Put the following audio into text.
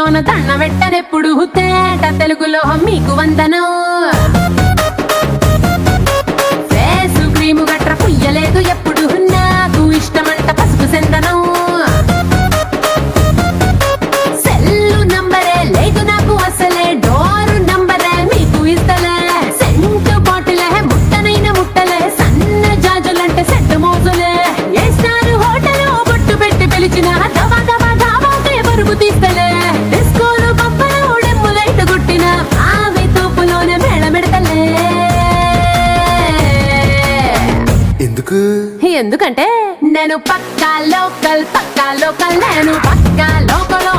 చేతిలోన దండ పెట్టనెప్పుడు తేట తెలుగులో మీకు వందనం ఫేసు క్రీము గట్ర పుయ్యలేదు ఎప్పుడు నాకు ఇష్టమంట పసుపు సెందనం సెల్లు నంబరే లేదు నాకు అసలే డోరు నంబరే మీకు ఇస్తలే సెంటు బాటిలే ముట్టనైన ముట్టలే సన్న జాజులంటే సెట్ మోజులే ఏ స్టార్ హోటల్ బొట్టు పెట్టి పిలిచిన దవా దవా దావాకే బరువు తీస్తలే డిస్కోలు బొమ్మలు ఉడెమ్ము లైట్ గుట్టిన ఆవి తోపులోనే మేళమెడతలే ఎందుకంటే నేను పక్కా లోకల్ నేను పక్కా లోకలో